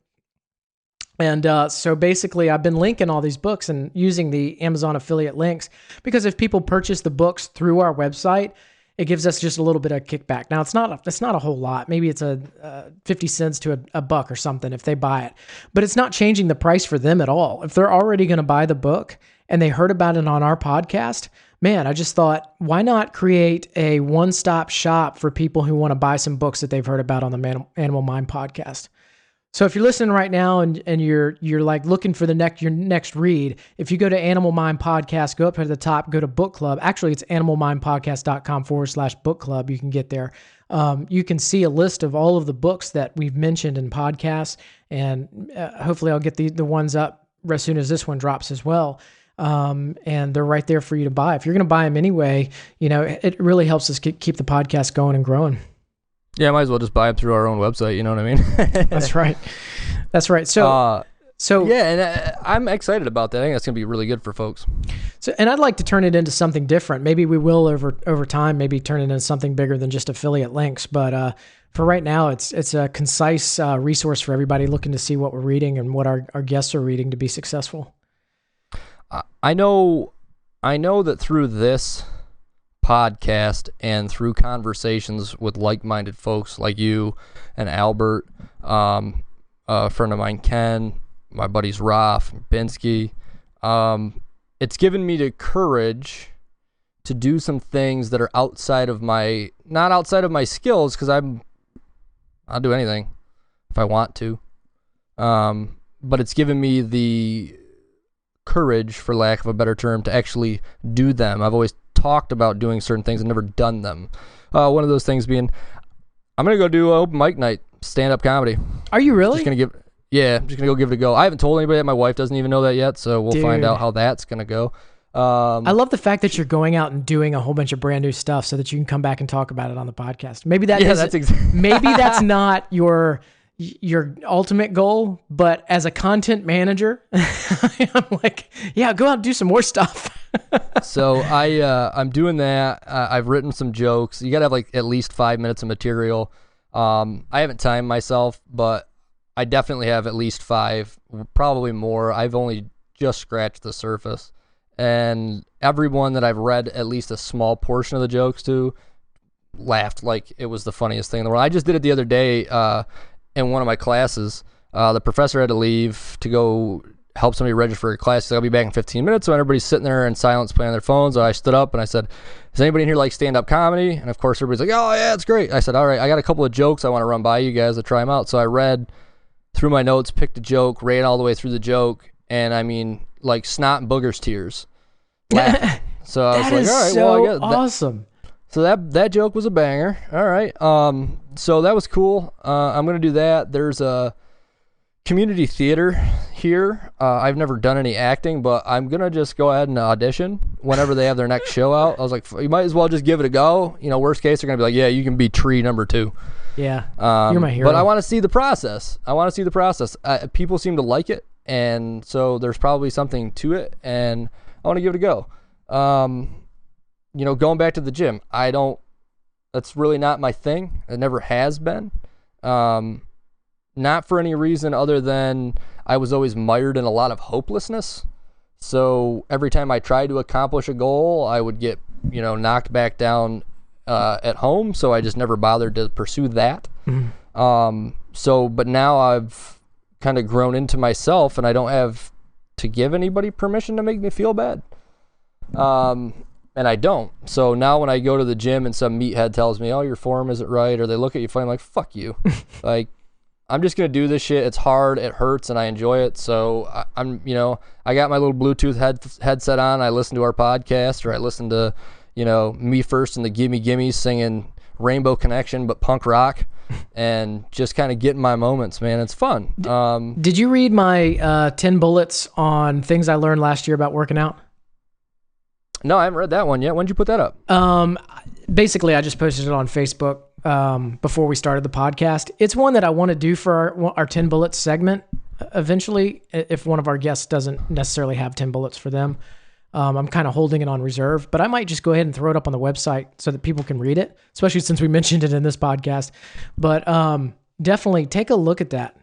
And so basically I've been linking all these books and using the Amazon affiliate links, because if people purchase the books through our website, it gives us just a little bit of kickback. Now it's not a whole lot. Maybe it's a 50 cents to a buck or something if they buy it, but it's not changing the price for them at all. If they're already going to buy the book and they heard about it on our podcast, man, I just thought, why not create a one-stop shop for people who want to buy some books that they've heard about on the Animal Mind podcast? So if you're listening right now and you're like looking for your next read, if you go to Animal Mind Podcast, go up to the top, go to book club. Actually, it's animalmindpodcast.com/book club. You can get there. You can see a list of all of the books that we've mentioned in podcasts, and hopefully I'll get the ones up as soon as this one drops as well. And they're right there for you to buy. If you're going to buy them anyway, it really helps us keep the podcast going and growing. Yeah, might as well just buy them through our own website. You know what I mean? That's right. So yeah, and I'm excited about that. I think that's gonna be really good for folks. So, and I'd like to turn it into something different. Maybe we will over time. Maybe turn it into something bigger than just affiliate links. But for right now, it's a concise resource for everybody looking to see what we're reading and what our guests are reading to be successful. I know that through this podcast and through conversations with like-minded folks like you and Albert, a friend of mine, Ken, my buddies Raf, Binsky, it's given me the courage to do some things that are not outside of my skills, because I'll do anything if I want to, but it's given me the courage, for lack of a better term, to actually do them. I've always talked about doing certain things and never done them. One of those things being, I'm gonna go do an open mic night, stand-up comedy. Are you really? I'm just gonna go give it a go. I haven't told anybody. My wife doesn't even know that yet, so we'll find out how that's gonna go. I love the fact that you're going out and doing a whole bunch of brand new stuff so that you can come back and talk about it on the podcast. Maybe maybe that's not your ultimate goal, but as a content manager, I'm like, yeah, go out and do some more stuff. So I'm doing that. I've written some jokes. You got to have like at least 5 minutes of material. I haven't timed myself, but I definitely have at least 5, probably more. I've only just scratched the surface, and everyone that I've read at least a small portion of the jokes to laughed like it was the funniest thing in the world. I just did it the other day, in one of my classes. The professor had to leave to go help somebody register for a class. So I'll be back in 15 minutes. So everybody's sitting there in silence playing on their phones. So I stood up and I said, does anybody in here like stand-up comedy? And of course everybody's like, oh yeah, it's great. I said, all right, I got a couple of jokes I want to run by you guys to try them out. So I read through my notes, picked a joke, ran all the way through the joke, and I mean, like snot and boogers tears. So I was like, all right, well, I guess awesome. So that joke was a banger. All right. So that was cool. I'm going to do that. There's a community theater here. I've never done any acting, but I'm going to just go ahead and audition whenever they have their next show out. I was like, you might as well just give it a go. Worst case, they're going to be like, yeah, you can be tree number 2. Yeah. You're my hero. But I want to see the process. People seem to like it. And so there's probably something to it, and I want to give it a go. Going back to the gym, that's really not my thing. It never has been. Not for any reason other than I was always mired in a lot of hopelessness. So every time I tried to accomplish a goal, I would get, knocked back down at home. So I just never bothered to pursue that. Mm-hmm. But now I've kind of grown into myself, and I don't have to give anybody permission to make me feel bad. And I don't. So now when I go to the gym and some meathead tells me, oh, your form isn't right, or they look at you funny, I'm like, fuck you. Like, I'm just going to do this shit. It's hard, it hurts, and I enjoy it. So I got my little Bluetooth headset on. I listen to our podcast, or I listen to, Me First and the Gimme Gimmes singing Rainbow Connection, but punk rock, and just kind of getting my moments, man. It's fun. Did you read my 10 bullets on things I learned last year about working out? No, I haven't read that one yet. When did you put that up? Basically, I just posted it on Facebook before we started the podcast. It's one that I want to do for our 10 bullets segment eventually, if one of our guests doesn't necessarily have 10 bullets for them. I'm kind of holding it on reserve, but I might just go ahead and throw it up on the website so that people can read it, especially since we mentioned it in this podcast. But definitely take a look at that.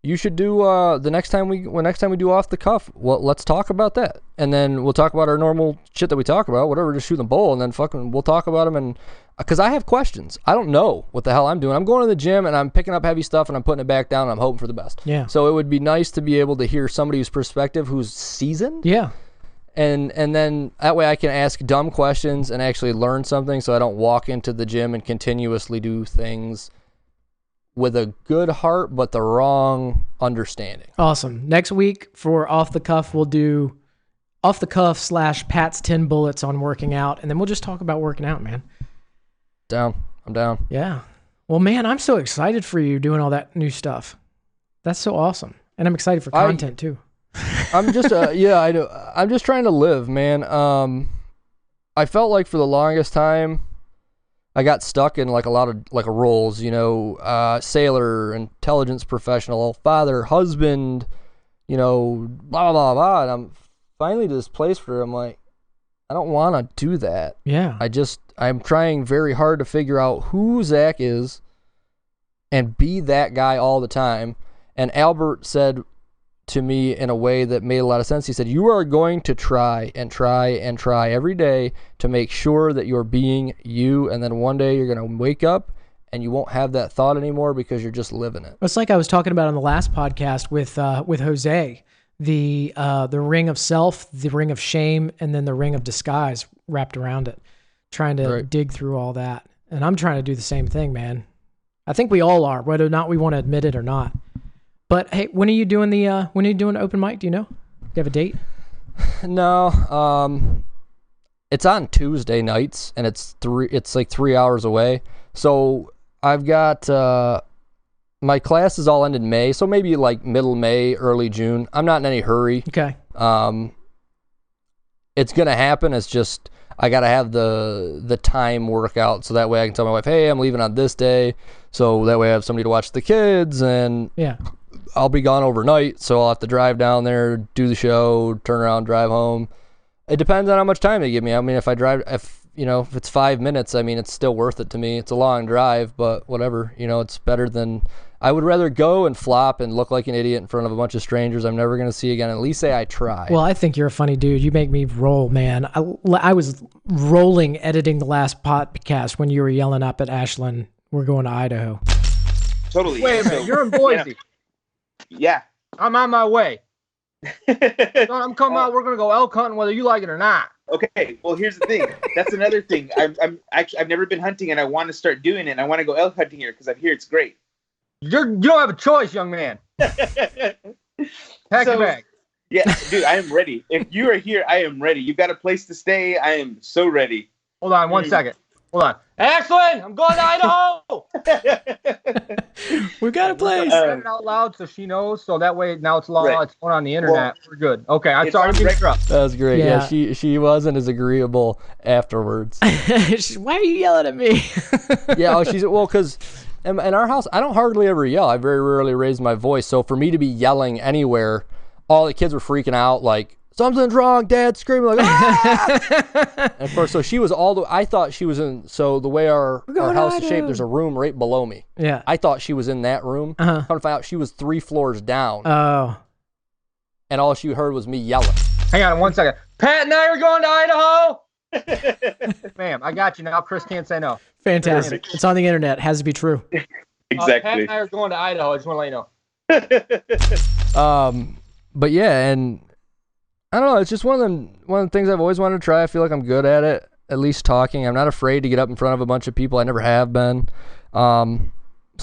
You should do the next time we do off the cuff. Well, let's talk about that, and then we'll talk about our normal shit that we talk about. Whatever, just shoot the bull, and then we'll talk about them. And because I have questions, I don't know what the hell I'm doing. I'm going to the gym and I'm picking up heavy stuff and I'm putting it back down and I'm hoping for the best. Yeah. So it would be nice to be able to hear somebody's perspective who's seasoned. Yeah. And then that way I can ask dumb questions and actually learn something, so I don't walk into the gym and continuously do things with a good heart but the wrong understanding. Awesome. Next week for Off the Cuff, we'll do Off the Cuff / Pat's 10 bullets on working out, and then we'll just talk about working out, man. Down. I'm down. Yeah. Well, man, I'm so excited for you doing all that new stuff. That's so awesome. And I'm excited for content too. I'm just I know. I'm just trying to live, man. I felt like for the longest time I got stuck in like a lot of like roles, sailor, intelligence professional, father, husband, blah blah blah blah. And I'm finally to this place where I'm like, I don't want to do that. Yeah. I'm trying very hard to figure out who Zach is and be that guy all the time. And Albert said to me in a way that made a lot of sense. He said, you are going to try and try and try every day to make sure that you're being you. And then one day you're going to wake up and you won't have that thought anymore because you're just living it. It's like I was talking about on the last podcast with Jose, the ring of self, the ring of shame, and then the ring of disguise wrapped around it, trying to dig through all that. And I'm trying to do the same thing, man. I think we all are, whether or not we want to admit it or not. But hey, when are you doing open mic? Do you know? Do you have a date? No. It's on Tuesday nights and it's like 3 hours away. So I've got my classes all end in May, so maybe like middle May, early June. I'm not in any hurry. Okay. It's gonna happen. It's just I gotta have the time work out so that way I can tell my wife, hey, I'm leaving on this day, so that way I have somebody to watch the kids, and yeah. I'll be gone overnight, so I'll have to drive down there, do the show, turn around, drive home. It depends on how much time they give me. I mean, if it's 5 minutes, I mean, it's still worth it to me. It's a long drive, but whatever. It's better than... I would rather go and flop and look like an idiot in front of a bunch of strangers I'm never going to see again. At least say I tried. Well, I think you're a funny dude. You make me roll, man. I was rolling editing the last podcast when you were yelling up at Ashlyn, we're going to Idaho. Totally. Wait a minute. You're in Boise. Yeah. I'm on my way. I'm coming out. We're going to go elk hunting whether you like it or not. Okay. Well, here's the thing. That's another thing. I've never been hunting and I want to start doing it. And I want to go elk hunting here because I hear it's great. You don't have a choice, young man. Pack your bag. Yeah, dude, I am ready. If you are here, I am ready. You've got a place to stay. I am so ready. Hold on 1 second. Hold on. Ashlyn, I'm going to Idaho. We've got a place. Said it out loud so she knows. So that way now it's law. Right. It's going on the internet. Well, we're good. Okay. I'm sorry to interrupt. That was great. Yeah, she wasn't as agreeable afterwards. Why are you yelling at me? Yeah. Because in our house, I don't hardly ever yell. I very rarely raise my voice. So for me to be yelling anywhere, all the kids were freaking out like, something's wrong, Dad, screaming like, ah! And of course, so she was I thought she was in, so the way our house is shaped, there's a room right below me. Yeah. I thought she was in that room. Come to find out she was 3 floors down. Oh. And all she heard was me yelling. Hang on 1 second. Pat and I are going to Idaho. Ma'am, I got you now. Chris can't say no. Fantastic. It's on the internet. Has to be true. Exactly. Pat and I are going to Idaho. I just want to let you know. But yeah, and I don't know. It's just one of the things I've always wanted to try. I feel like I'm good at it, at least talking. I'm not afraid to get up in front of a bunch of people. I never have been. Some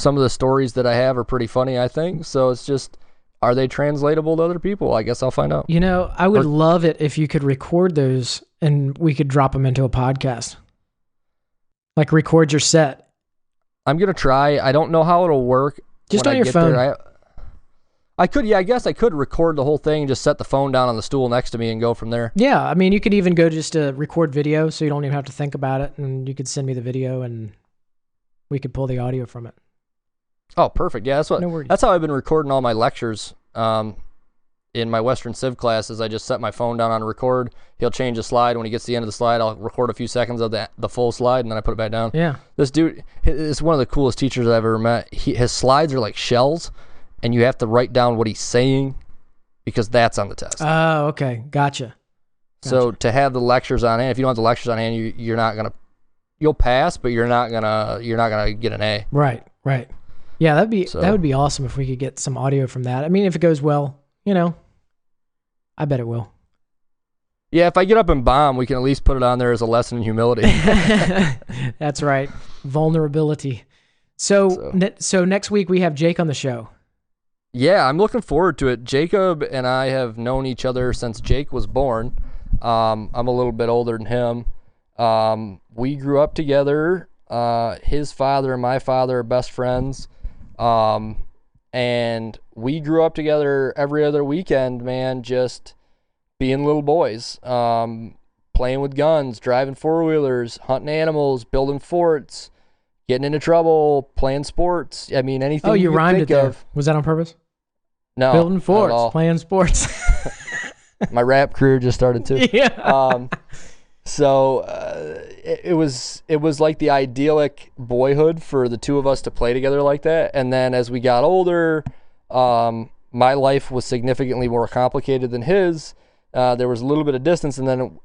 of the stories that I have are pretty funny, I think. So it's just, are they translatable to other people? I guess I'll find out. I would love it if you could record those and we could drop them into a podcast. Like record your set. I'm going to try. I don't know how it'll work. Just on your phone. I guess I could record the whole thing and just set the phone down on the stool next to me and go from there. Yeah, I mean, you could even go just to record video so you don't even have to think about it, and you could send me the video and we could pull the audio from it. Oh, perfect. Yeah, No worries. that's how I've been recording all my lectures. In my Western Civ classes, I just set my phone down on record. He'll change the slide. When he gets to the end of the slide, I'll record a few seconds of the full slide, and then I put it back down. Yeah. This dude is one of the coolest teachers I've ever met. His slides are like shells, and you have to write down what he's saying because that's on the test. Oh, okay. Gotcha. So to have the lectures on hand, if you don't have the lectures on hand, you're not gonna, you'll pass, but you're not gonna get an A. Right. Yeah, that would be awesome if we could get some audio from that. I mean, if it goes well, I bet it will. Yeah, if I get up and bomb, we can at least put it on there as a lesson in humility. That's right. Vulnerability. So next week we have Jake on the show. Yeah, I'm looking forward to it. Jacob and I have known each other since Jake was born. I'm a little bit older than him. We grew up together. His father and my father are best friends. And we grew up together every other weekend, man, just being little boys, playing with guns, driving four-wheelers, hunting animals, building forts, getting into trouble, playing sports. I mean, anything you rhymed think it there. of. Was that on purpose? No, building forts, playing sports. My rap career just started too. Yeah. So it was like the idyllic boyhood for the two of us to play together like that. And then as we got older, my life was significantly more complicated than his. There was a little bit of distance, and then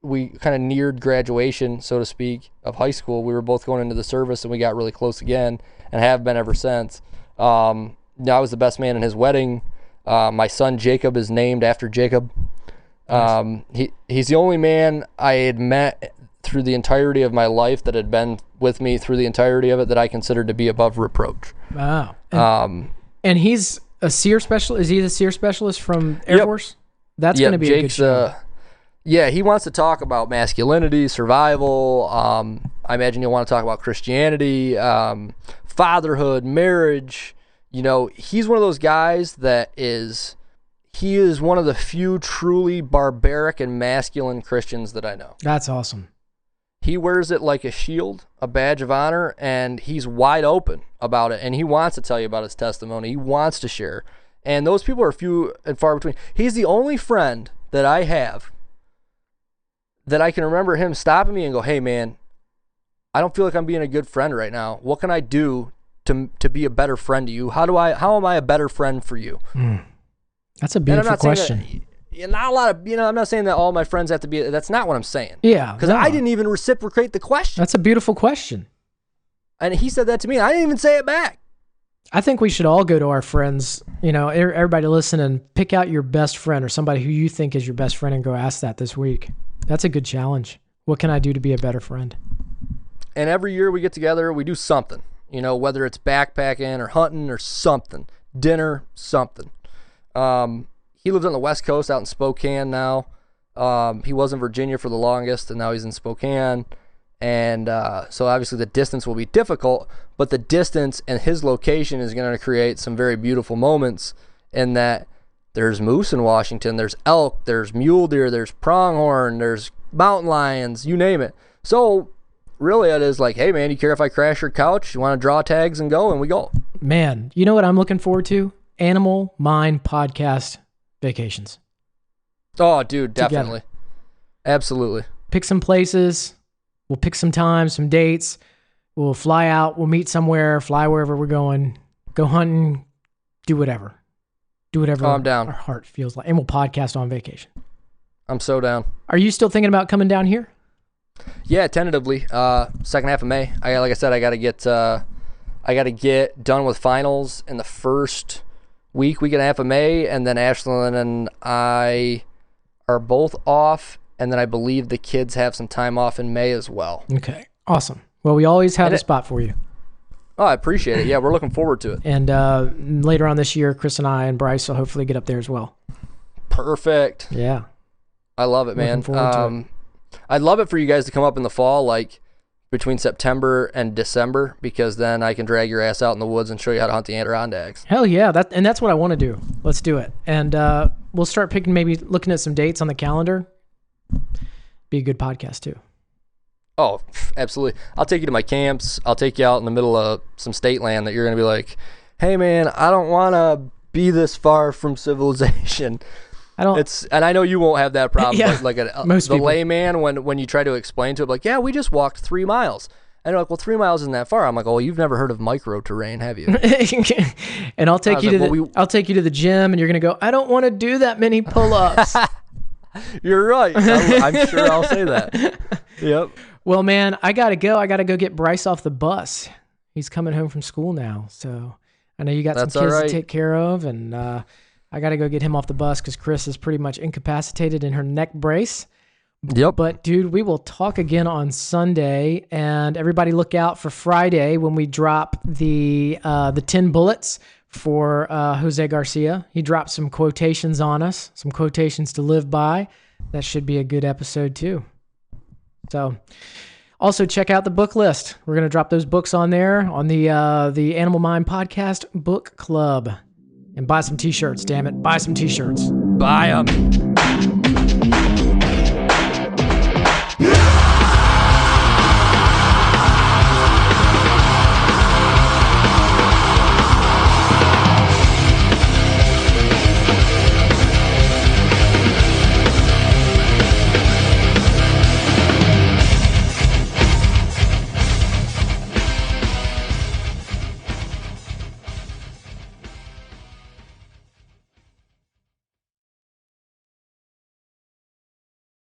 we kind of neared graduation, so to speak, of high school, we were both going into the service, and we got really close again, and have been ever since. I was the best man in his wedding. My son Jacob is named after Jacob. He's the only man I had met through the entirety of my life that had been with me through the entirety of it that I considered to be above reproach. Wow. And he's a SEER specialist. Is he the SEER specialist from Air Force? That's going to be Jake's, a good show. Yeah, he wants to talk about masculinity, survival. I imagine he'll want to talk about Christianity, fatherhood, marriage. He's one of those guys he is one of the few truly barbaric and masculine Christians that I know. That's awesome. He wears it like a shield, a badge of honor, and he's wide open about it. And he wants to tell you about his testimony. He wants to share. And those people are few and far between. He's the only friend that I have that I can remember him stopping me and go, "Hey, man, I don't feel like I'm being a good friend right now. What can I do to be a better friend to you? How am I a better friend for you?" That's a beautiful question. Not a lot of, I'm not saying that all my friends have to be, that's not what I'm saying. Yeah. Because I didn't even reciprocate the question. That's a beautiful question. And he said that to me, and I didn't even say it back. I think we should all go to our friends, everybody listen and pick out your best friend or somebody who you think is your best friend and go ask that this week. That's a good challenge. What can I do to be a better friend? And every year we get together, we do something, whether it's backpacking or hunting or something, dinner, something. He lives on the West Coast out in Spokane now. He was in Virginia for the longest, and now he's in Spokane. And so obviously the distance will be difficult, but the distance and his location is going to create some very beautiful moments in that there's moose in Washington, there's elk, there's mule deer, there's pronghorn, there's mountain lions, you name it. So really it is like, hey man, you care if I crash your couch? You want to draw tags and go? And we go. Man, you know what I'm looking forward to? Animal Mind Podcast vacations. Oh, dude, definitely. Together. Absolutely. Pick some places. We'll pick some times, some dates. We'll fly out. We'll meet somewhere, fly wherever we're going, go hunting, do whatever. Do whatever I'm down. Our heart feels like. And we'll podcast on vacation. I'm so down. Are you still thinking about coming down here? Yeah, tentatively. Second half of May. Like I said, I got to get done with finals in the first week and a half of May, and then Ashlyn and I are both off, and then I believe the kids have some time off in May as well. Okay, awesome. Well, we always have a spot for you. Oh, I appreciate it. Yeah, we're looking forward to it. And later on this year, Chris and I and Bryce will hopefully get up there as well. Perfect. Yeah. I love it, man. Looking forward to it. I'd love it for you guys to come up in the fall, like between September and December, because then I can drag your ass out in the woods and show you how to hunt the Adirondacks. Hell yeah. That's what I want to do. Let's do it. And we'll start maybe looking at some dates on the calendar. Be a good podcast too. Oh, absolutely. I'll take you to my camps. I'll take you out in the middle of some state land that you're going to be like, hey, man, I don't want to be this far from civilization. And I know you won't have that problem. Yeah, but like the layman, when you try to explain to him, like, yeah, we just walked 3 miles. And they're like, well, 3 miles isn't that far. I'm like, oh, well, you've never heard of micro terrain, have you? And I'll take you to the gym, and you're going to go, I don't want to do that many pull-ups. You're right. I'm sure I'll say that. Yep. Well, man, I got to go. I got to go get Bryce off the bus. He's coming home from school now. So I know you got some kids to take care of, and I got to go get him off the bus because Chris is pretty much incapacitated in her neck brace. Yep. But, dude, we will talk again on Sunday, and everybody look out for Friday when we drop the 10 bullets for Jose Garcia. He dropped some quotations on us, some quotations to live by. That should be a good episode, too. So, also check out the book list. We're going to drop those books on there on the Animal Mind Podcast Book Club. And buy some t-shirts, damn it. Buy some t-shirts. Buy them.